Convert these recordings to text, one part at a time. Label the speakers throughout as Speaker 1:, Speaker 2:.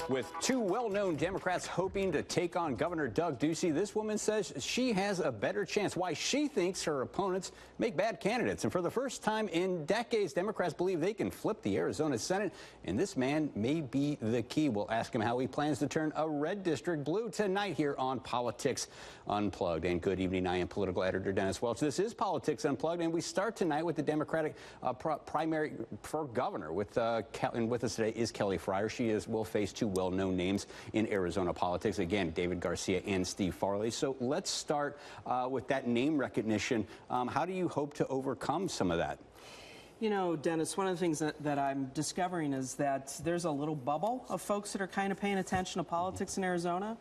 Speaker 1: With two well-known Democrats hoping to take on Governor Doug Ducey, this woman says she has a better chance. Why she thinks her opponents make bad candidates. And for the first time in decades, Democrats believe they can flip the Arizona Senate. And this man may be the key. We'll ask him how he plans to turn a red district blue tonight here on Politics Unplugged. And good evening. I am political editor Dennis Welch. This is Politics Unplugged. And we start tonight with the Democratic primary for governor. And with us today is Kelly Fryer. She will face two well-known names in Arizona politics. Again, David Garcia and Steve Farley. So let's start with that name recognition. How do you hope to overcome some of that?
Speaker 2: You know, Dennis, one of the things that I'm discovering is that there's a little bubble of folks that are kind of paying attention to politics in Arizona.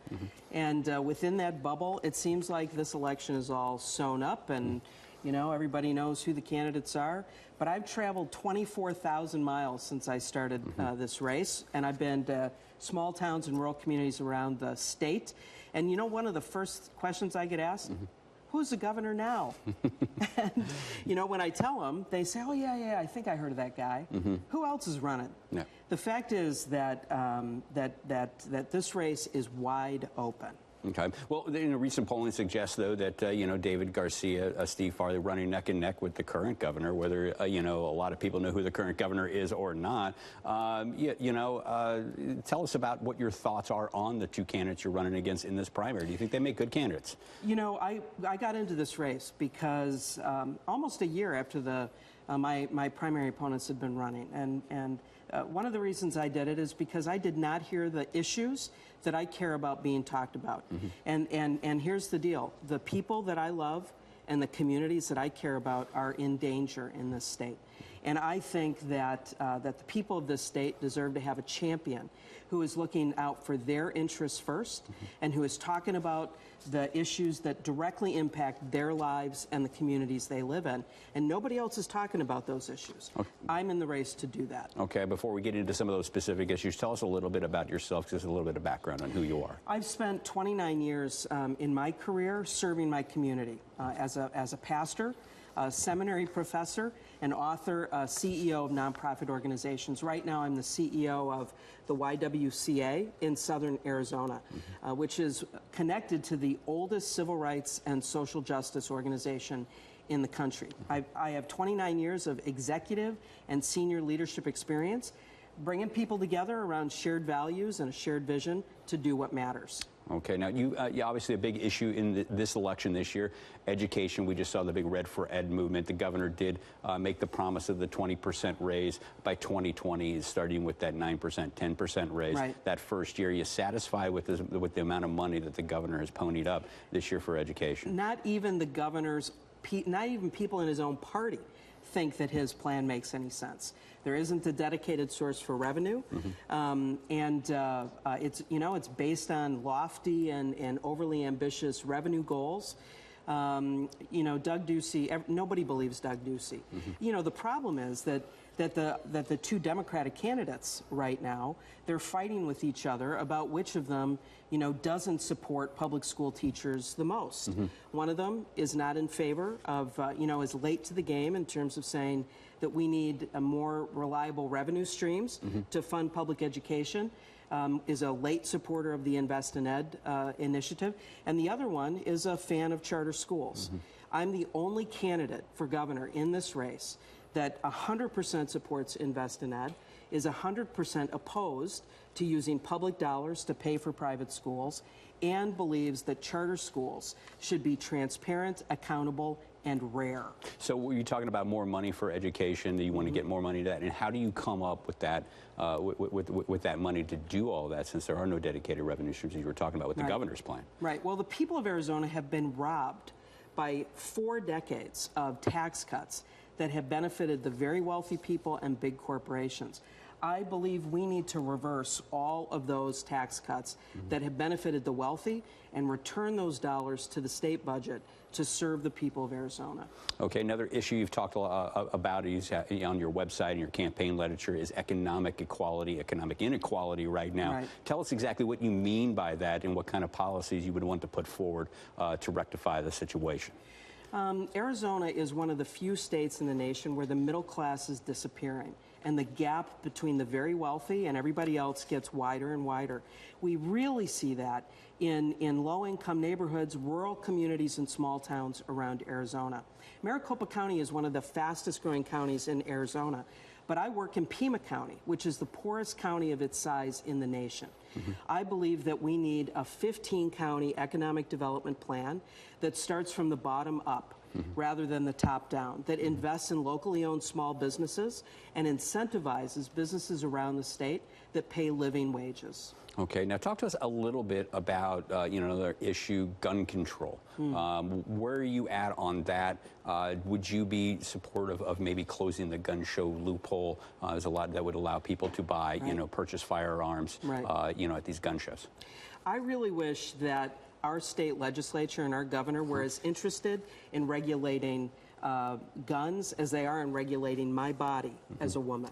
Speaker 2: And within that bubble, it seems like this election is all sewn up and you know, everybody knows who the candidates are. But I've traveled 24,000 miles since I started this race, and I've been to small towns and rural communities around the state. And you know, one of the first questions I get asked, who's the governor now? And, you know, when I tell them, they say, oh, yeah, I think I heard of that guy. Who else is running? No. The fact is that, that this race is wide open.
Speaker 1: Okay. Well, recent polling suggests, though, that, you know, David Garcia, Steve Farley running neck and neck with the current governor, whether, you know, a lot of people know who the current governor is or not. Tell us about what your thoughts are on the two candidates you're running against in this primary. Do you think they make good candidates? You
Speaker 2: know, I got into this race because almost a year after my primary opponents had been running. And one of the reasons I did it is because I did not hear the issues that I care about being talked about. And here's the deal. The people that I love and the communities that I care about are in danger in this state. And I think that, that the people of this state deserve to have a champion who is looking out for their interests first and who is talking about the issues that directly impact their lives and the communities they live in. And nobody else is talking about those issues. Okay. I'm in the race to do that.
Speaker 1: Okay, before we get into some of those specific issues, tell us a little bit about yourself, just a little bit of background on who you are.
Speaker 2: I've spent 29 years in my career serving my community as a pastor, a seminary professor, an author, CEO of nonprofit organizations. Right now, I'm the CEO of the YWCA in southern Arizona, which is connected to the oldest civil rights and social justice organization in the country. I have 29 years of executive and senior leadership experience, bringing people together around shared values and a shared vision to do what matters.
Speaker 1: Okay, now you obviously a big issue in this election this year, education. We just saw the big Red for Ed movement. The governor did make the promise of the 20% raise by 2020, starting with that 9%, 10% raise that first year. Are you satisfied with the amount of money that the governor has ponied up this year for education?
Speaker 2: Not even the governor's, not even people in his own party think that his plan makes any sense. There isn't a dedicated source for revenue, it's, you know, it's based on lofty and overly ambitious revenue goals. You know, Doug Ducey, nobody believes Doug Ducey. You know, the problem is that the two Democratic candidates right now, they're fighting with each other about which of them, you know, doesn't support public school teachers the most. One of them is not in favor of, you know, is late to the game in terms of saying that we need a more reliable revenue streams to fund public education. Is a late supporter of the Invest in Ed initiative, and the other one is a fan of charter schools. I'm the only candidate for governor in this race that 100% supports Invest in Ed, is 100% opposed to using public dollars to pay for private schools, and believes that charter schools should be transparent, accountable, and rare.
Speaker 1: So were you talking about more money for education? Do you want to get more money to that? And how do you come up with that with that money to do all that, since there are no dedicated revenue streams you were talking about with the governor's plan?
Speaker 2: Right. Well, the people of Arizona have been robbed by 4 decades of tax cuts that have benefited the very wealthy people and big corporations. I believe we need to reverse all of those tax cuts that have benefited the wealthy and return those dollars to the state budget to serve the people of Arizona.
Speaker 1: Okay, another issue you've talked about is on your website and your campaign literature is economic equality, economic inequality right now. Tell us exactly what you mean by that and what kind of policies you would want to put forward to rectify the situation.
Speaker 2: Arizona is one of the few states in the nation where the middle class is disappearing, and the gap between the very wealthy and everybody else gets wider and wider. We really see that in low-income neighborhoods, rural communities, and small towns around Arizona. Maricopa County is one of the fastest-growing counties in Arizona, but I work in Pima County, which is the poorest county of its size in the nation. I believe that we need a 15-county economic development plan that starts from the bottom up rather than the top down, that invests in locally owned small businesses and incentivizes businesses around the state that pay living wages.
Speaker 1: Okay, now talk to us a little bit about, another issue, gun control. Where are you at on that? Would you be supportive of maybe closing the gun show loophole? There's a lot that would allow people to buy, purchase firearms, at these gun shows.
Speaker 2: I really wish that our state legislature and our governor were as interested in regulating guns as they are in regulating my body as a woman.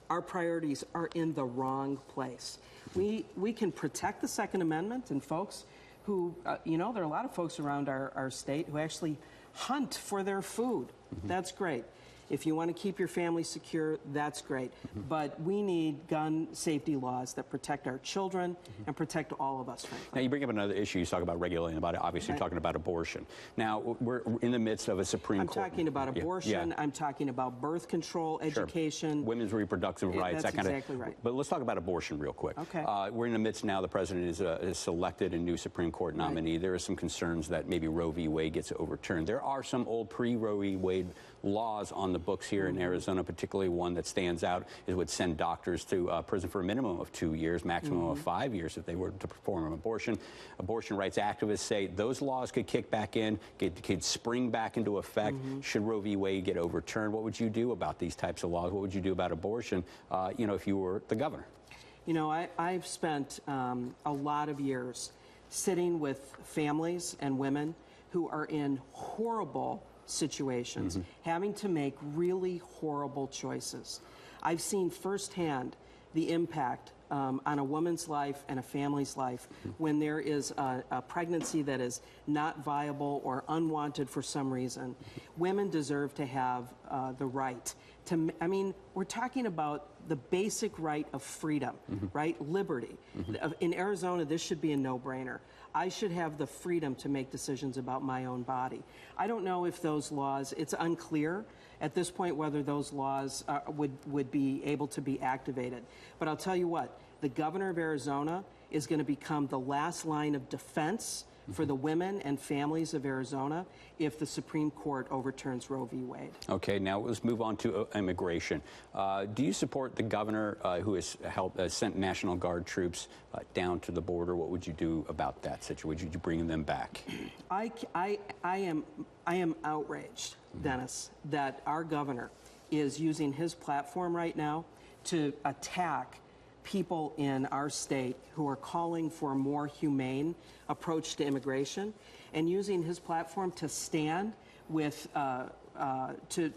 Speaker 2: Our priorities are in the wrong place. We can protect the Second Amendment, and folks who, there are a lot of folks around our state who actually hunt for their food. That's great. If you want to keep your family secure, that's great. But we need gun safety laws that protect our children and protect all of us, frankly.
Speaker 1: Now, you bring up another issue. You talk about regulating about it. Obviously, you're talking about abortion. Now, we're in the midst of a Supreme Court.
Speaker 2: I'm talking about abortion. I'm talking about birth control, education.
Speaker 1: Women's reproductive rights,
Speaker 2: that's
Speaker 1: that kind
Speaker 2: exactly
Speaker 1: of.
Speaker 2: Right.
Speaker 1: But let's talk about abortion real quick.
Speaker 2: Okay.
Speaker 1: We're in the midst now. The president is selected a new Supreme Court nominee. There are some concerns that maybe Roe v. Wade gets overturned. There are some old pre-Roe v. Wade laws on the books here in Arizona, particularly one that stands out is would send doctors to prison for a minimum of 2 years, maximum of 5 years if they were to perform an abortion. Abortion rights activists say those laws could kick back in, could spring back into effect should Roe v. Wade get overturned. What would you do about these types of laws? What would you do about abortion, if you were the governor?
Speaker 2: I've spent a lot of years sitting with families and women who are in horrible situations, having to make really horrible choices. I've seen firsthand the impact on a woman's life and a family's life when there is a pregnancy that is not viable or unwanted for some reason. Women deserve to have the right to, we're talking about the basic right of freedom, right? Liberty. In Arizona, this should be a no-brainer. I should have the freedom to make decisions about my own body. I don't know if those laws, it's unclear at this point whether those laws would be able to be activated. But I'll tell you what, the governor of Arizona is going to become the last line of defense for the women and families of Arizona if the Supreme Court overturns Roe v. Wade. Okay, now let's move on to immigration. Do you support the governor who has sent National Guard troops down to the border? What would you do about that situation? Would you bring them back? I am outraged, Dennis, that our governor is using his platform right now to attack people in our state who are calling for a more humane approach to immigration, and using his platform to stand with, to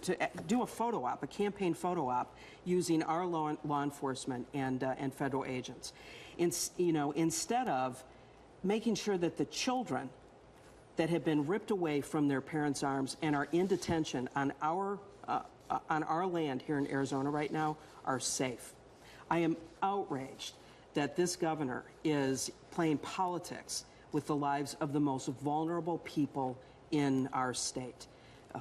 Speaker 2: do a photo op, a campaign photo op, using our law enforcement and federal agents. Instead of making sure that the children that have been ripped away from their parents' arms and are in detention on our land here in Arizona right now are safe. I am outraged that this governor is playing politics with the lives of the most vulnerable people in our state.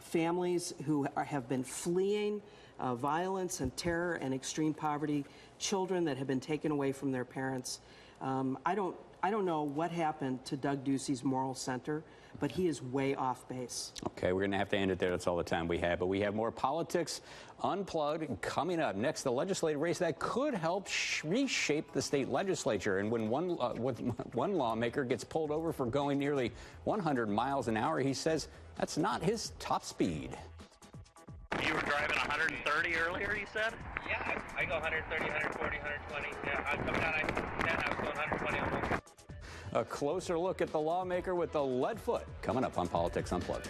Speaker 2: Families who have been fleeing violence and terror and extreme poverty, children that have been taken away from their parents. I don't know what happened to Doug Ducey's moral center, but he is way off base. Okay, we're going to have to end it there. That's all the time we have. But we have more politics unplugged coming up. Next, the legislative race that could help reshape the state legislature. And when one lawmaker gets pulled over for going nearly 100 miles an hour, he says that's not his top speed.
Speaker 3: You were driving 130 earlier, you said?
Speaker 4: Yeah, I go 130, 140, 120. Yeah, I'm coming out I was going 120 almost.
Speaker 1: A closer look at the lawmaker with the lead foot coming up on Politics Unplugged.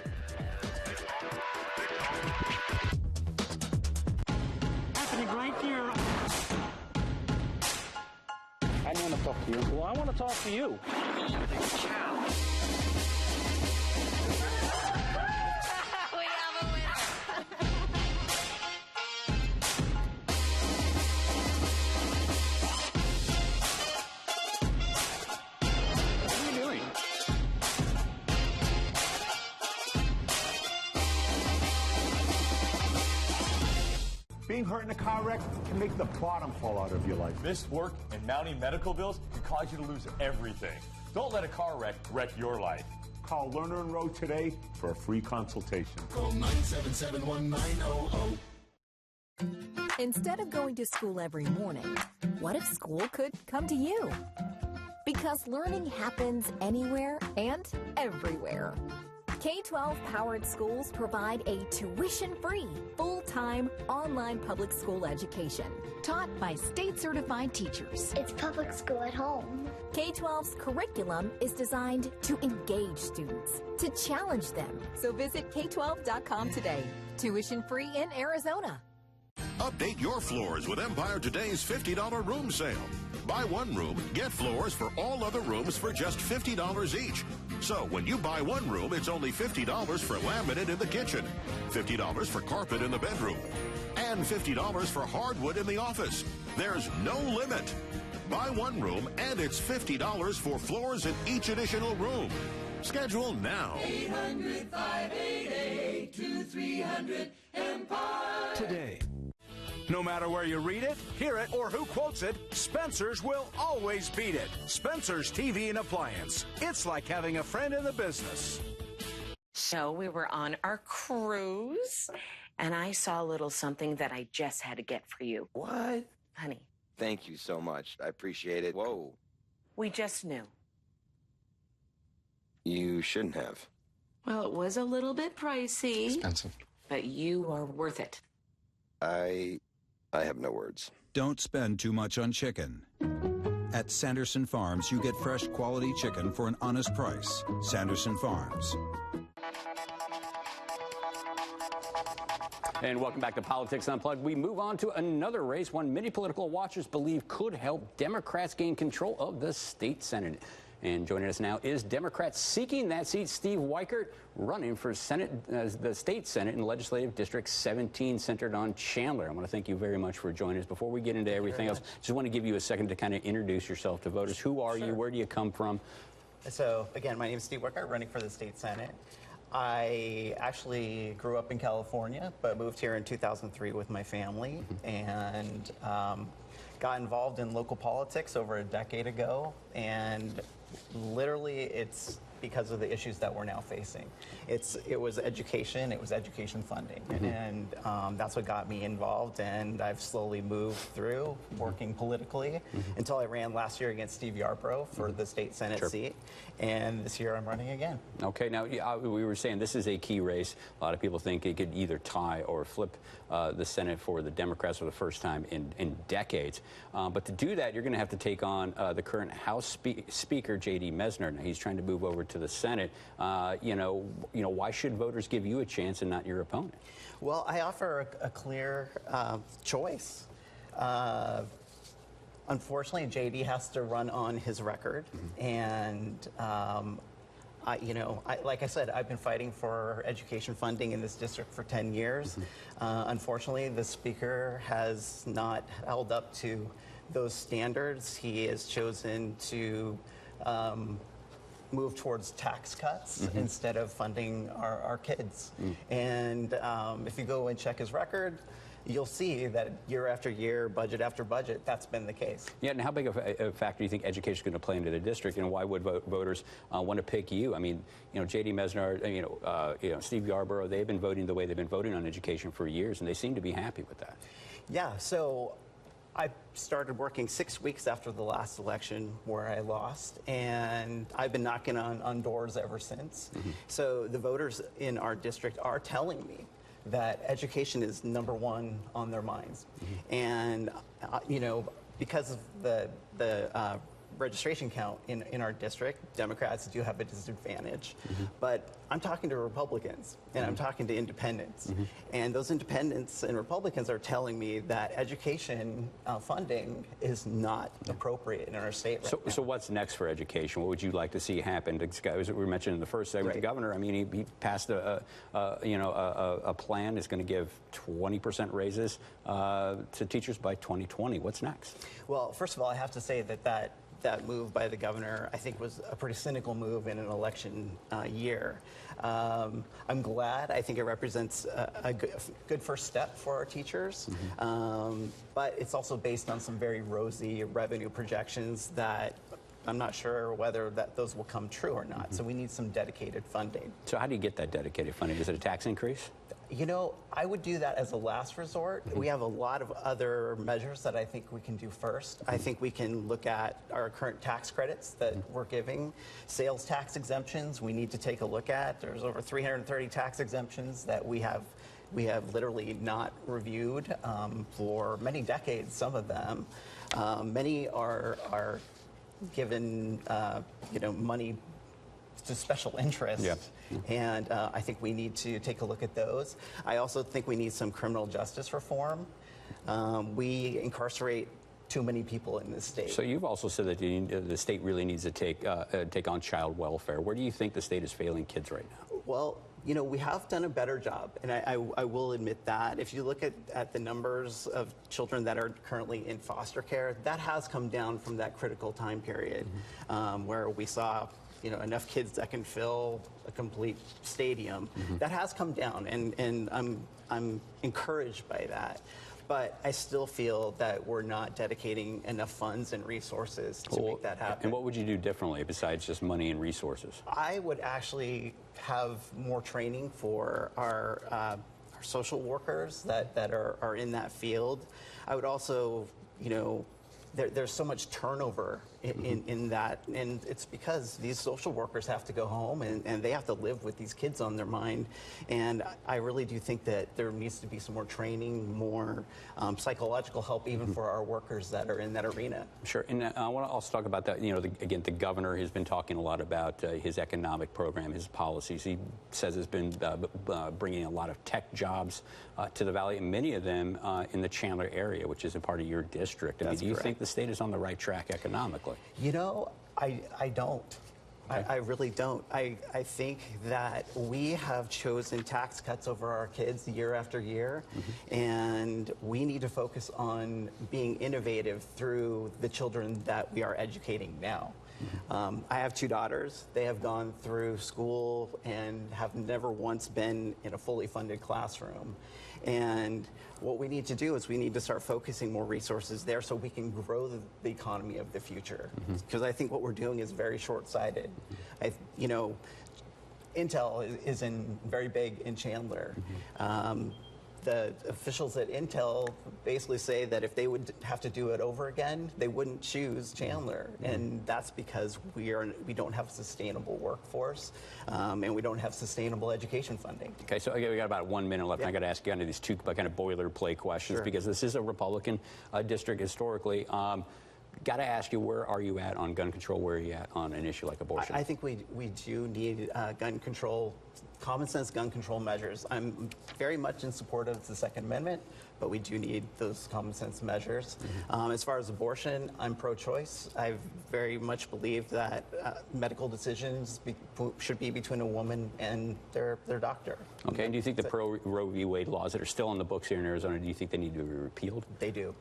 Speaker 5: Happening right here. I want to talk to you. Well, I want to talk to you.
Speaker 6: Being hurt in a car wreck can make the bottom fall out of your life.
Speaker 7: Missed work and mounting medical bills can cause you to lose everything. Don't let a car wreck your life.
Speaker 6: Call Lerner and Rowe today for a free consultation.
Speaker 8: Call 977-1900.
Speaker 9: Instead of going to school every morning, what if school could come to you? Because learning happens anywhere and everywhere. K-12 powered schools provide a tuition-free, full-time, online public school education taught by state-certified teachers.
Speaker 10: It's public school at home.
Speaker 9: K-12's curriculum is designed to engage students, to challenge them. So visit K12.com today. Tuition-free in Arizona.
Speaker 8: Update your floors with Empire Today's $50 room sale. Buy one room, get floors for all other rooms for just $50 each. So when you buy one room, it's only $50 for laminate in the kitchen, $50 for carpet in the bedroom, and $50 for hardwood in the office. There's no limit. Buy one room, and it's $50 for floors in each additional room. Schedule now.
Speaker 11: 800-588-2300 Empire.
Speaker 12: Today. No matter where you read it, hear it, or who quotes it, Spencer's will always beat it. Spencer's TV and Appliance. It's like having a friend in the business.
Speaker 13: So we were on our cruise, and I saw a little something that I just had to get for you.
Speaker 14: What?
Speaker 13: Honey.
Speaker 14: Thank you so much. I appreciate it. Whoa.
Speaker 13: We just knew.
Speaker 14: You shouldn't have.
Speaker 13: Well, it was a little bit pricey.
Speaker 14: Expensive.
Speaker 13: But you are worth it.
Speaker 14: I have no words.
Speaker 15: Don't spend too much on chicken. At Sanderson Farms, you get fresh quality chicken for an honest price. Sanderson Farms.
Speaker 1: And welcome back to Politics Unplugged. We move on to another race, one many political watchers believe could help Democrats gain control of the state Senate. And joining us now is Democrats seeking that seat, Steve Weichert, running for Senate, the state Senate in Legislative District 17, centered on Chandler. I want to thank you very much for joining us. Before we get into everything else, just want to give you a second to kind of introduce yourself to voters. Who are you? Where do you come from?
Speaker 16: So, again, my name is Steve Weichert, running for the state Senate. I actually grew up in California, but moved here in 2003 with my family, and got involved in local politics over a decade ago, and literally it's because of the issues that we're now facing. It was education funding, and that's what got me involved, and I've slowly moved through working politically until I ran last year against Steve Weichert for the state Senate seat, and this year I'm running again. Okay, now we were saying this is a key race. A lot of people think it could either tie or flip the Senate for the Democrats for the first time in decades. But to do that, you're going to have to take on the current House Speaker, J.D. Mesner. Now, he's trying to move over to the Senate. Why should voters give you a chance and not your opponent? Well, I offer a clear choice. Unfortunately, J.D. has to run on his record, and like I said, I've been fighting for education funding in this district for 10 years. Unfortunately, the speaker has not held up to those standards. He has chosen to move towards tax cuts instead of funding our kids. And if you go and check his record, you'll see that year after year, budget after budget, that's been the case. Yeah, and how big of a factor do you think education is going to play into the district, and why would voters want to pick you? I mean, J.D. Mesner, Steve Weichert, they've been voting the way they've been voting on education for years, and they seem to be happy with that. Yeah, so I started working 6 weeks after the last election where I lost, and I've been knocking on doors ever since. So the voters in our district are telling me that education is #1 on their minds. And, because of the registration count in our district, Democrats do have a disadvantage. But I'm talking to Republicans, and I'm talking to independents. And those independents and Republicans are telling me that education funding is not appropriate in our state right now. So what's next for education? What would you like to see happen? As we mentioned in the first segment, the governor, I mean, he passed a plan that's going to give 20% raises to teachers by 2020. What's next? Well, first of all, I have to say that that move by the governor, I think, was a pretty cynical move in an election year. I'm glad. I think it represents a good first step for our teachers. But it's also based on some very rosy revenue projections that I'm not sure whether those will come true or not. So we need some dedicated funding.
Speaker 1: So how do you get that dedicated funding? Is it a tax increase?
Speaker 16: You know, I would do that as a last resort. We have a lot of other measures that I think we can do first. I think we can look at our current tax credits that we're giving. Sales tax exemptions we need to take a look at. There's over 330 tax exemptions that we have literally not reviewed for many decades, some of them. Many are given, money to special interests. And I think we need to take a look at those. I also think we need some criminal justice reform. We incarcerate too many people in this state.
Speaker 1: So you've also said that the state really needs to take on child welfare. Where do you think the state is failing kids right now?
Speaker 16: Well, you know, we have done a better job, and I will admit that. If you look at the numbers of children that are currently in foster care, that has come down from that critical time period where we saw, you know, enough kids that can fill a complete stadium. That has come down, and I'm encouraged by that. But I still feel that we're not dedicating enough funds and resources to make that happen.
Speaker 1: And what would you do differently besides just money and resources?
Speaker 16: I would actually have more training for our social workers that are in that field. I would also, you know, there's so much turnover in that, and it's because these social workers have to go home and they have to live with these kids on their mind. And I really do think that there needs to be some more training, more psychological help even for our workers that are in that arena.
Speaker 1: Sure, and I want to also talk about that. You know, again, the governor has been talking a lot about his economic program, his policies. He says it's been bringing a lot of tech jobs to the Valley, and many of them in the Chandler area, which is a part of your district. I mean, do you think the state is on the right track economically?
Speaker 16: You know, I don't. Okay. I really don't. I think that we have chosen tax cuts over our kids year after year, and we need to focus on being innovative through the children that we are educating now. I have two daughters. They have gone through school and have never once been in a fully funded classroom. And what we need to do is we need to start focusing more resources there so we can grow the economy of the future. Because I think what we're doing is very short-sighted. You know, Intel is very big in Chandler. The officials at Intel basically say that if they would have to do it over again, they wouldn't choose Chandler. And that's because we don't have a sustainable workforce and we don't have sustainable education funding.
Speaker 1: Okay, so we got about 1 minute left. Yeah. I got to ask you under these two kind of boilerplate questions because this is a Republican district historically. Got to ask you, where are you at on gun control? Where are you at on an issue like abortion?
Speaker 16: I think we do need gun control, common sense gun control measures. I'm very much in support of the Second Amendment, but we do need those common sense measures. As far as abortion, I'm pro-choice. I very much believe that medical decisions should be between a woman and their doctor.
Speaker 1: Okay, and do you think the pro-Roe v. Wade laws that are still on the books here in Arizona, do you think they need to be repealed?
Speaker 16: They do.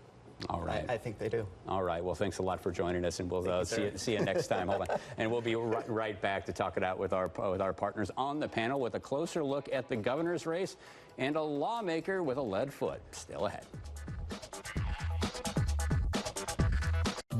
Speaker 1: All right.
Speaker 16: I think they do.
Speaker 1: All right. Well, thanks a lot for joining us, and we'll see you next time. Hold on. And we'll be right back to talk it out with our partners on the panel with a closer look at the governor's race and a lawmaker with a lead foot. Still ahead.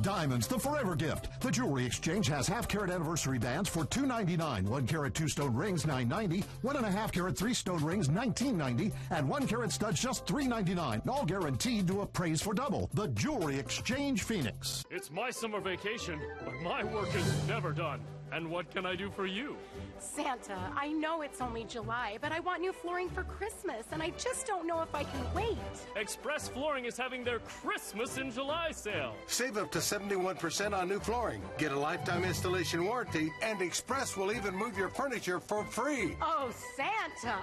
Speaker 17: Diamonds, the forever gift. The Jewelry Exchange has half-carat anniversary bands for $2.99, 1-carat 2-stone rings $9.90, 1.5-carat 3-stone rings $19.90, and 1-carat studs just $3.99. All guaranteed to appraise for double. The Jewelry Exchange, Phoenix.
Speaker 18: It's my summer vacation, but my work is never done. And what can I do for you?
Speaker 19: Santa, I know it's only July, but I want new flooring for Christmas, and I just don't know if I can wait.
Speaker 18: Express Flooring is having their Christmas in July sale.
Speaker 20: Save up to 71% on new flooring. Get a lifetime installation warranty, and Express will even move your furniture for free.
Speaker 19: Oh, Santa!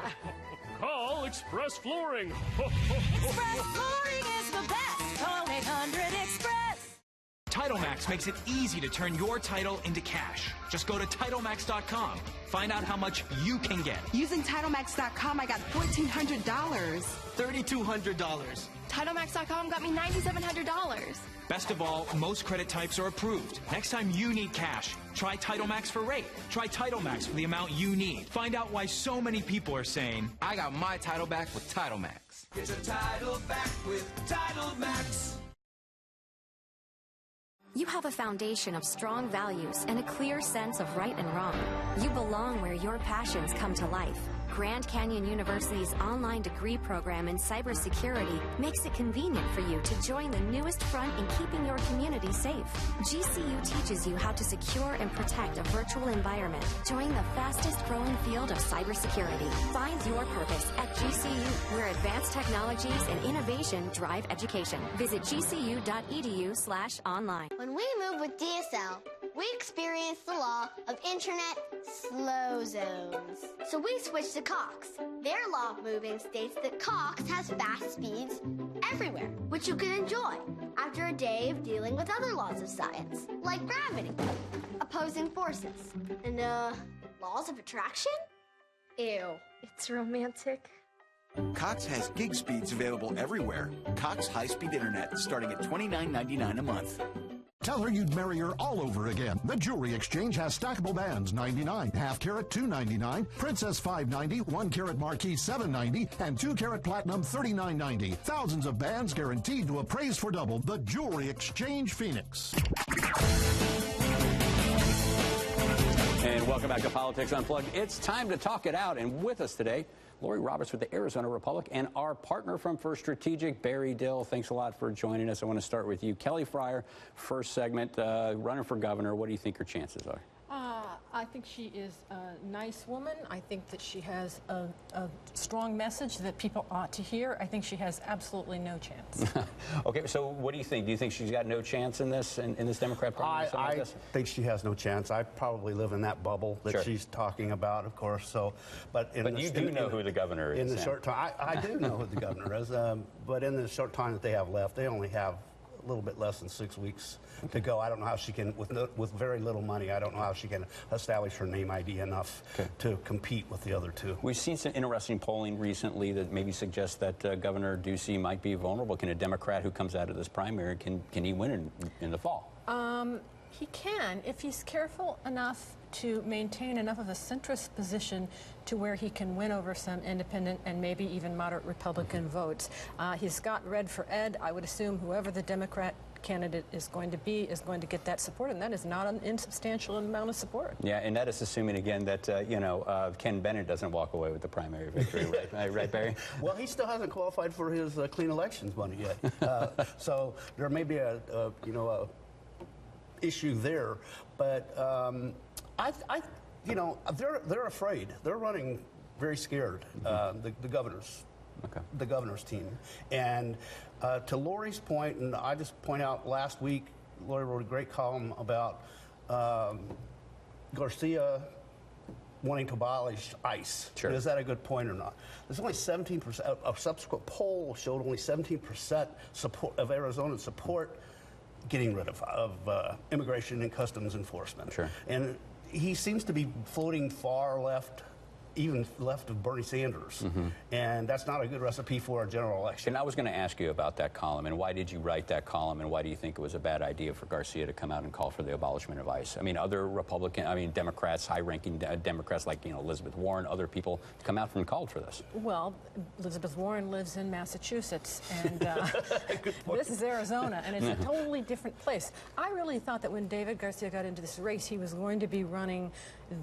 Speaker 18: Call Express Flooring.
Speaker 11: Express Flooring is the best. Call 800-EXPRESS.
Speaker 21: Title Max TitleMax makes it easy to turn your title into cash. Just go to TitleMax.com. Find out how much you can get.
Speaker 22: Using TitleMax.com, I got $1,400.
Speaker 21: $3,200.
Speaker 22: TitleMax.com got me $9,700.
Speaker 21: Best of all, most credit types are approved. Next time you need cash, try TitleMax for rate. Try TitleMax for the amount you need. Find out why so many people are saying, I got my title back with TitleMax.
Speaker 11: Get your title back with TitleMax.
Speaker 23: You have a foundation of strong values and a clear sense of right and wrong. You belong where your passions come to life. Grand Canyon University's online degree program in cybersecurity makes it convenient for you to join the newest front in keeping your community safe. GCU teaches you how to secure and protect a virtual environment. Join the fastest growing field of cybersecurity. Find your purpose at GCU, where advanced technologies and innovation drive education. Visit gcu.edu/online.
Speaker 10: When we moved with DSL, we experienced the law of internet slow zones. So we switched to Cox. Their law of moving states that Cox has fast speeds everywhere, which you can enjoy after a day of dealing with other laws of science, like gravity, opposing forces, and, laws of attraction? Ew.
Speaker 19: It's romantic.
Speaker 24: Cox has gig speeds available everywhere. Cox high-speed internet starting at $29.99 a month.
Speaker 17: Tell her you'd marry her all over again. The Jewelry Exchange has stackable bands, $99, half carat, $299, Princess, $590, 1 carat Marquise, $790, and 2 carat Platinum, $39.90. Thousands of bands guaranteed to appraise for double. The Jewelry Exchange, Phoenix.
Speaker 1: And welcome back to Politics Unplugged. It's time to talk it out. And with us today, Lori Roberts with the Arizona Republic and our partner from First Strategic, Barry Dill. Thanks a lot for joining us. I want to start with you. Kelly Fryer, first segment, running for governor. What do you think her chances are?
Speaker 25: I think she is a nice woman. I think that she has a strong message that people ought to hear. I think she has absolutely no chance.
Speaker 1: Okay, so what do you think? Do you think she's got no chance in this Democrat primary?
Speaker 26: I think she has no chance. I probably live in that bubble that she's talking about, of course. So, but
Speaker 1: you do know who the governor is.
Speaker 26: In the short time, I do know who the governor is. But in the short time that they have left, they only have a little bit less than 6 weeks to go. I don't know how she can, with very little money, I don't know how she can establish her name ID enough to compete with the other two.
Speaker 1: We've seen some interesting polling recently that maybe suggests that Governor Ducey might be vulnerable. Can a Democrat who comes out of this primary, can he win in the fall?
Speaker 25: He can, if he's careful enough to maintain enough of a centrist position to where he can win over some independent and maybe even moderate Republican votes. He's got red for Ed. I would assume whoever the Democrat candidate is going to get that support, and that is not an insubstantial amount of support.
Speaker 1: Yeah, and that is assuming, again, that, Ken Bennett doesn't walk away with the primary victory, right, Barry?
Speaker 26: Well, he still hasn't qualified for his clean elections money yet. So there may be a issue there, but they're afraid. They're running very scared. The governor's team, and to Lori's point, and I just point out last week, Lori wrote a great column about Garcia wanting to abolish ICE. Sure. Is that a good point or not? There's only 17%. A subsequent poll showed only 17% support of Arizona support getting rid of immigration and customs enforcement.
Speaker 1: Sure.
Speaker 26: And he seems to be floating far left, even left of Bernie Sanders. And that's not a good recipe for a general election.
Speaker 1: And I was going to ask you about that column, and why did you write that column, and why do you think it was a bad idea for Garcia to come out and call for the abolishment of ICE? I mean, other Democrats, high-ranking Democrats like, Elizabeth Warren, other people come out and called for this.
Speaker 25: Well, Elizabeth Warren lives in Massachusetts, and this is Arizona, and it's a totally different place. I really thought that when David Garcia got into this race, he was going to be running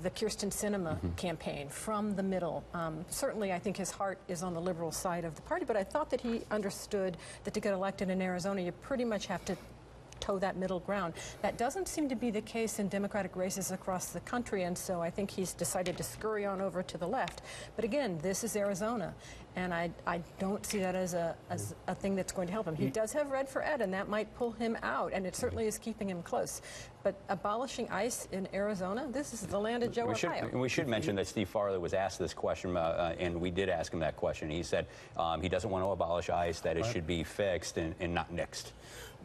Speaker 25: the Kyrsten Sinema campaign from the middle. Certainly, I think his heart is on the liberal side of the party, but I thought that he understood that to get elected in Arizona, you pretty much have to toe that middle ground. That doesn't seem to be the case in Democratic races across the country, and so I think he's decided to scurry on over to the left. But again, this is Arizona, And I don't see that as a thing that's going to help him. He does have red for Ed, and that might pull him out, and it certainly is keeping him close. But abolishing ICE in Arizona, this is the land of Joe Arpaio.
Speaker 1: We should mention that Steve Farley was asked this question, and we did ask him that question. He said he doesn't want to abolish ICE, that it should be fixed and not nixed.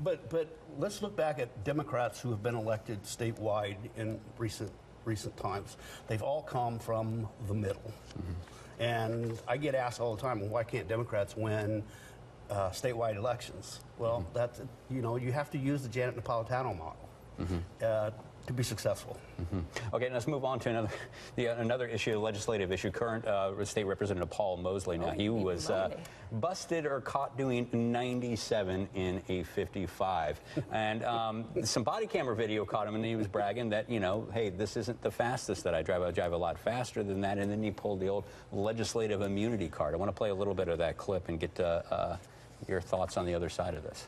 Speaker 26: But let's look back at Democrats who have been elected statewide in recent times. They've all come from the middle. And I get asked all the time, well, why can't Democrats win statewide elections? Well, that's, you have to use the Janet Napolitano model to be successful.
Speaker 1: Okay, let's move on to another issue, legislative issue. Current State Representative Paul Mosley. Now, he was busted or caught doing 97 in a 55. And some body camera video caught him, and he was bragging that, hey, this isn't the fastest that I drive. I drive a lot faster than that. And then he pulled the old legislative immunity card. I want to play a little bit of that clip and get your thoughts on the other side of this.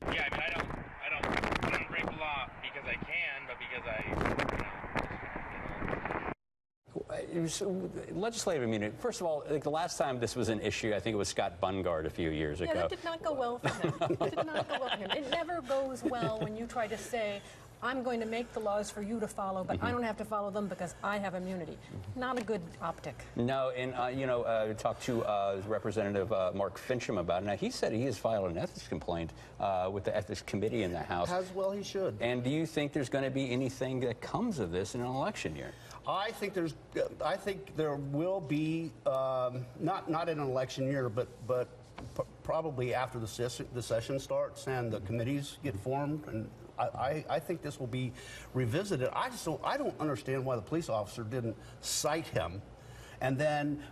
Speaker 2: Yeah, I mean, I don't break the law because I can, but because
Speaker 1: Legislative immunity. First of all, the last time this was an issue, I think it was Scott Bungard a few years ago.
Speaker 25: Yeah, that did not go well for him. It did not go well for him. It never goes well when you try to say, I'm going to make the laws for you to follow, but I don't have to follow them because I have immunity. Not a good optic. No, and, talked to Representative Mark Fincham about it. Now, he said he has filed an ethics complaint with the Ethics Committee in the House.
Speaker 26: As well he should.
Speaker 1: And do you think there's going to be anything that comes of this in an election year?
Speaker 26: I think there will be, not in an election year, but probably after the session starts and the committees get formed, and I think this will be revisited. I don't understand why the police officer didn't cite him, and then,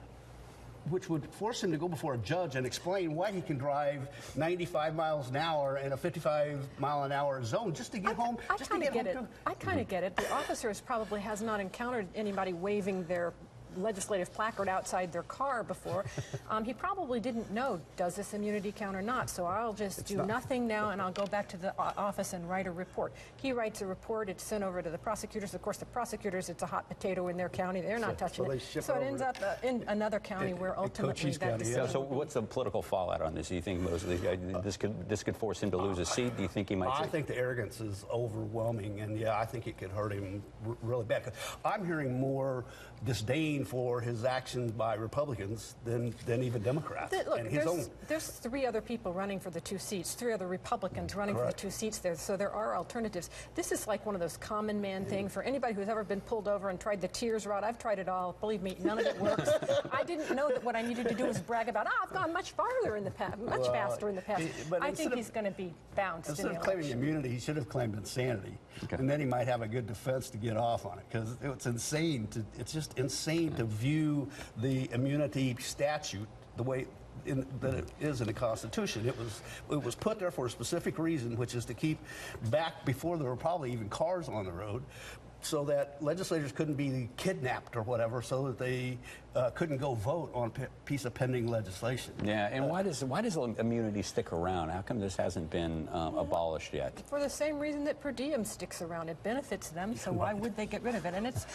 Speaker 26: which would force him to go before a judge and explain why he can drive 95 miles an hour in a 55-mile-an-hour zone just to get home.
Speaker 25: I kind of get it. I kind of get it. The officers probably has not encountered anybody waving their legislative placard outside their car before. He probably didn't know, does this immunity count or not? So I'll just do nothing now, and I'll go back to the office and write a report. He writes a report. It's sent over to the prosecutors. Of course, the prosecutors, it's a hot potato in their county. They're not touching it. So it ends up in another county where ultimately that decision.
Speaker 1: So what's the political fallout on this? Do you think Mosley, this could force him to lose a seat? Do you think he might?
Speaker 26: I think the arrogance is overwhelming, and yeah, I think it could hurt him really bad. 'Cause I'm hearing more disdain for his actions by Republicans than even Democrats.
Speaker 25: Look, there's 3 other people running for the 2 seats, 3 other Republicans running for the 2 seats there, so there are alternatives. This is like one of those common man things for anybody who's ever been pulled over and tried the tears rod. I've tried it all. Believe me, none of it works. I didn't know that what I needed to do was brag about, I've gone much farther in the past, much faster in the past. I think he's going to be bounced.
Speaker 26: Instead of claiming immunity, he should have claimed insanity. And then he might have a good defense to get off on it, because it's insane it's just insane to view the immunity statute the way that it is in the Constitution. It was put there for a specific reason, which is to keep back before there were probably even cars on the road, so that legislators couldn't be kidnapped or whatever, so that they couldn't go vote on a piece of pending legislation.
Speaker 1: Yeah, and why does immunity stick around? How come this hasn't been abolished yet?
Speaker 25: For the same reason that per diem sticks around. It benefits them, so why would they get rid of it? And it's,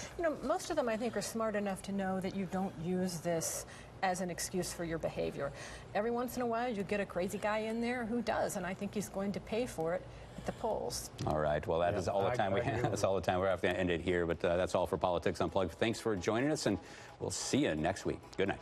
Speaker 25: most of them, I think, are smart enough to know that you don't use this as an excuse for your behavior. Every once in a while, you get a crazy guy in there who does, and I think he's going to pay for it at the polls. All right. Well, that is all the time we have. That's all the time we're going to have to end it here, but that's all for Politics Unplugged. Thanks for joining us, and we'll see you next week. Good night.